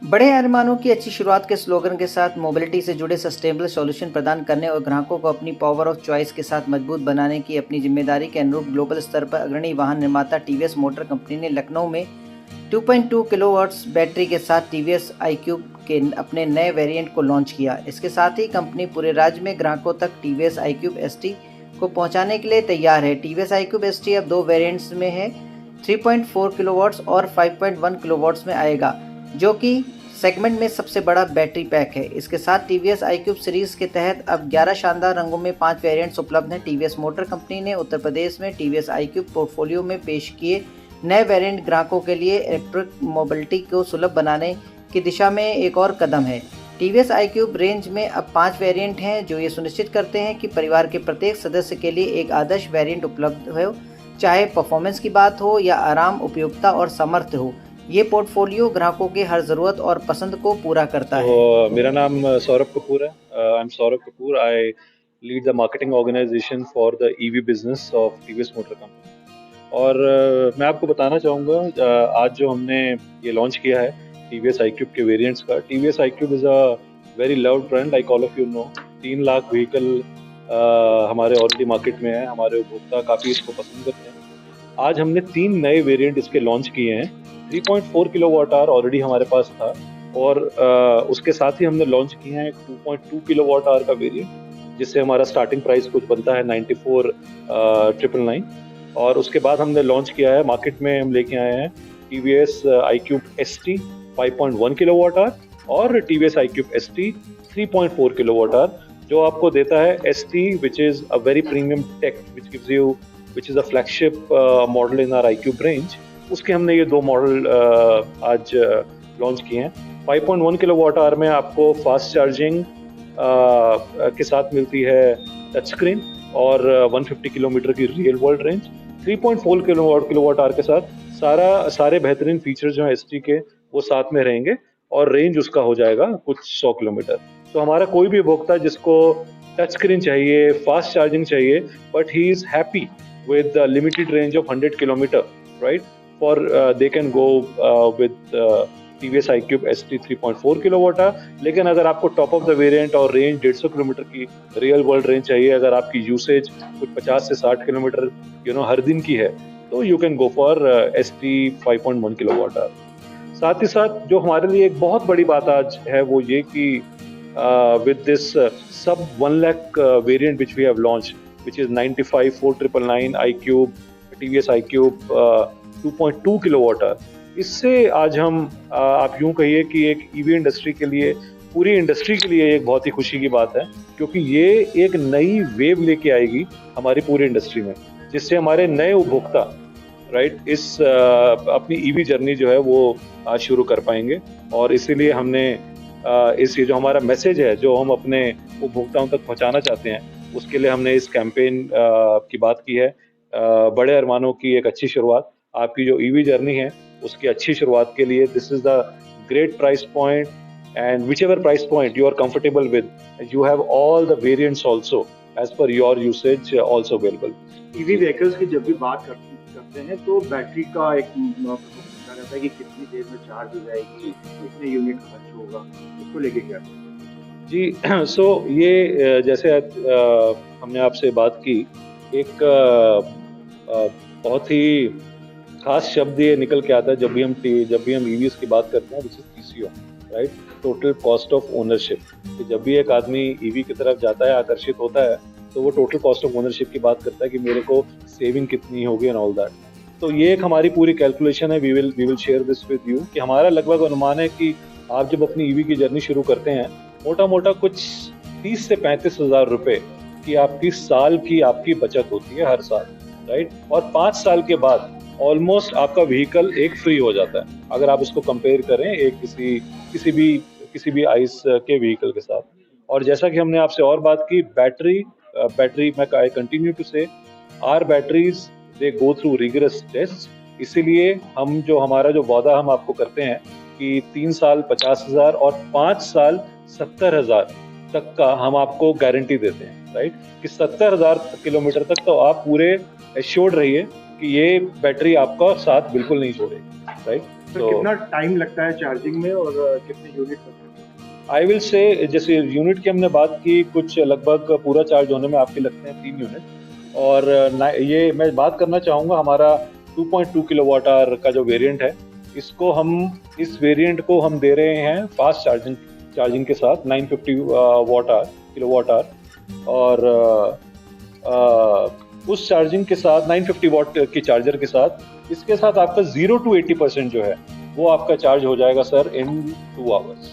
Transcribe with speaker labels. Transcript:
Speaker 1: बड़े अरमानों की अच्छी शुरुआत के स्लोगन के साथ मोबिलिटी से जुड़े सस्टेनेबल सॉल्यूशन प्रदान करने और ग्राहकों को अपनी पावर ऑफ चॉइस के साथ मजबूत बनाने की अपनी जिम्मेदारी के अनुरूप ग्लोबल स्तर पर अग्रणी वाहन निर्माता टीवीएस मोटर कंपनी ने लखनऊ में 2.2 किलोवाट्स बैटरी के साथ टीवीएस iQube के अपने नए वेरिएंट को लॉन्च किया। इसके साथ ही कंपनी पूरे राज्य में ग्राहकों तक टीवीएस iQube ST को पहुंचाने के लिए तैयार है। टीवीएस iQube ST अब 2 वेरिएंट्स में है, 3.4 किलोवाट्स और 5.1 किलोवाट्स में आएगा, जो कि सेगमेंट में सबसे बड़ा बैटरी पैक है। इसके साथ टीवीएस iQube सीरीज के तहत अब 11 शानदार रंगों में 5 वेरिएंट्स उपलब्ध हैं। टीवीएस मोटर कंपनी ने उत्तर प्रदेश में टीवीएस iQube पोर्टफोलियो में पेश किए नए वेरिएंट ग्राहकों के लिए इलेक्ट्रिक मोबिलिटी को सुलभ बनाने की दिशा में एक और कदम है। टीवीएस iQube रेंज में अब 5 वेरिएंट हैं, जो ये सुनिश्चित करते हैं कि परिवार के प्रत्येक सदस्य के लिए एक आदर्श वेरिएंट उपलब्ध हो, चाहे परफॉर्मेंस की बात हो या आराम, उपयोगिता और सामर्थ्य हो। ये पोर्टफोलियो ग्राहकों की हर ज़रूरत और पसंद को पूरा करता है।
Speaker 2: मेरा नाम सौरभ कपूर है। I am Saurabh Kapoor. I lead the marketing organisation for the EV business of TVS motor company. और मैं आपको बताना चाहूँगा, आज जो हमने ये लॉन्च किया है टीवीएस iQube के वेरिएंट्स का। TVS iQube is a very loved brand, like all of you know. 3 lakh vehicle हमारे ऑलरेडी मार्केट में है, हमारे उपभोक्ता काफ़ी इसको पसंद करते हैं। आज हमने 3 नए वेरिएंट इसके लॉन्च किए हैं। 3.4 किलोवाट आवर ऑलरेडी हमारे पास था, और उसके साथ ही हमने लॉन्च किए हैं 2.2 किलोवाट आवर का वेरिएंट, जिससे हमारा स्टार्टिंग प्राइस कुछ बनता है 94,999। और उसके बाद हमने लॉन्च किया है, मार्केट में हम लेके आए हैं TVS iQube ST 5.1 kilowatt hour और TVS iQube ST 3.4 kilowatt hour, जो आपको देता है ST, which is a very premium tech, which is a flagship model in our iQube range। उसके हमने ये 2 मॉडल आज लॉन्च किए हैं। 5.1 किलोवाट आवर में आपको फास्ट चार्जिंग के साथ मिलती है टच स्क्रीन और 150 किलोमीटर की real world range. 3.4 kilowatt our के साथ सारे बेहतरीन फीचर्स जो हैं ST के, वो साथ में रहेंगे, और रेंज उसका हो जाएगा कुछ 100 किलोमीटर। तो हमारा कोई भी उपभोक्ता जिसको टच स्क्रीन चाहिए, फास्ट चार्जिंग चाहिए, but he is happy with the limited range of 100 kilometer, right? They can go with TVS iQube ST 3.4 kilowatt our. लेकिन अगर आपको टॉप ऑफ द वेरिएंट और रेंज 150 किलोमीटर की रियल वर्ल्ड रेंज चाहिए, अगर आपकी usage कुछ 50 से 60 किलोमीटर हर दिन की है, तो you can go for ST 5.1 kilowatt our. साथ ही साथ जो हमारे लिए एक बहुत बड़ी बात आज है, वो ये कि with this sub 1 lakh variant which we have launched, which is 954999 iQube, TVS iQube 2.2 kilowatt hour, इससे आज हम आप यूं कहिए कि एक ईवी इंडस्ट्री के लिए, पूरी इंडस्ट्री के लिए एक बहुत ही खुशी की बात है, क्योंकि ये एक नई वेव लेके आएगी हमारी पूरी इंडस्ट्री में, जिससे हमारे नए उपभोक्ता इस अपनी ईवी जर्नी जो है वो आज शुरू कर पाएंगे। और इसीलिए हमने ये जो हमारा मैसेज है, जो हम अपने उपभोक्ताओं तक पहुंचाना चाहते हैं, उसके लिए हमने इस कैंपेन की बात की है। बड़े अरमानों की एक अच्छी शुरुआत, आपकी जो ईवी जर्नी है उसकी अच्छी शुरुआत के लिए this is the great price point, and whichever price point you are comfortable with, you have all the variants also as per your usage also available.
Speaker 3: EV vehicles की जब भी बात करते हैं तो बैटरी का एक पूछा जाता है कि कितनी देर में चार्ज हो जाएगी, कितने यूनिट खर्च होगा, इसको लेके क्या?
Speaker 2: जी सो ये जैसे हमने आपसे बात की, एक बहुत ही खास शब्द ये निकल के आता है जब भी हम ईवीज की बात करते हैं, which is TCO, right, total cost of ownership. कि जब भी एक आदमी ईवी की तरफ जाता है, आकर्षित होता है, तो वो टोटल कॉस्ट ऑफ ओनरशिप की बात करता है कि मेरे को सेविंग कितनी होगी एंड ऑल दैट। तो ये एक हमारी पूरी कैलकुलेशन है, we will share this with you, कि हमारा लगभग अनुमान है कि आप जब अपनी ईवी की जर्नी शुरू करते हैं, मोटा मोटा कुछ 30 से 35 हज़ार रुपए की आपकी साल की आपकी बचत होती है हर साल, राइट। और 5 साल के बाद ऑलमोस्ट आपका व्हीकल एक फ्री हो जाता है, अगर आप इसको कंपेयर करें एक किसी भी आइस के व्हीकल के साथ। और जैसा कि हमने आपसे और बात की, बैटरी में I continue to say our batteries they go through rigorous test. इसीलिए हमारा जो वादा हम आपको करते हैं कि 3 साल 50,000 और 5 साल 70,000 तक का हम आपको गारंटी देते हैं, राइट, कि 70,000 किलोमीटर तक तो आप पूरे एश्योर्ड रहिए कि ये बैटरी आपका साथ बिल्कुल नहीं छोड़ेगी, राइट।
Speaker 3: तो कितना टाइम लगता है चार्जिंग में और कितने यूनिट लगते हैं?
Speaker 2: आई विल से, जैसे यूनिट की हमने बात की, कुछ लगभग पूरा चार्ज होने में आपके लगते हैं 3 यूनिट। और ये मैं बात करना चाहूँगा हमारा 2.2 किलोवाट आवर का जो वेरिएंट है, इस वेरिएंट को हम दे रहे हैं फास्ट चार्जिंग के साथ 950 किलोवाट आवर। और उस चार्जिंग के साथ 950 वाट की चार्जर के साथ, इसके साथ आपका 0 to 80% जो है वो आपका चार्ज हो जाएगा सर इन 2 आवर्स।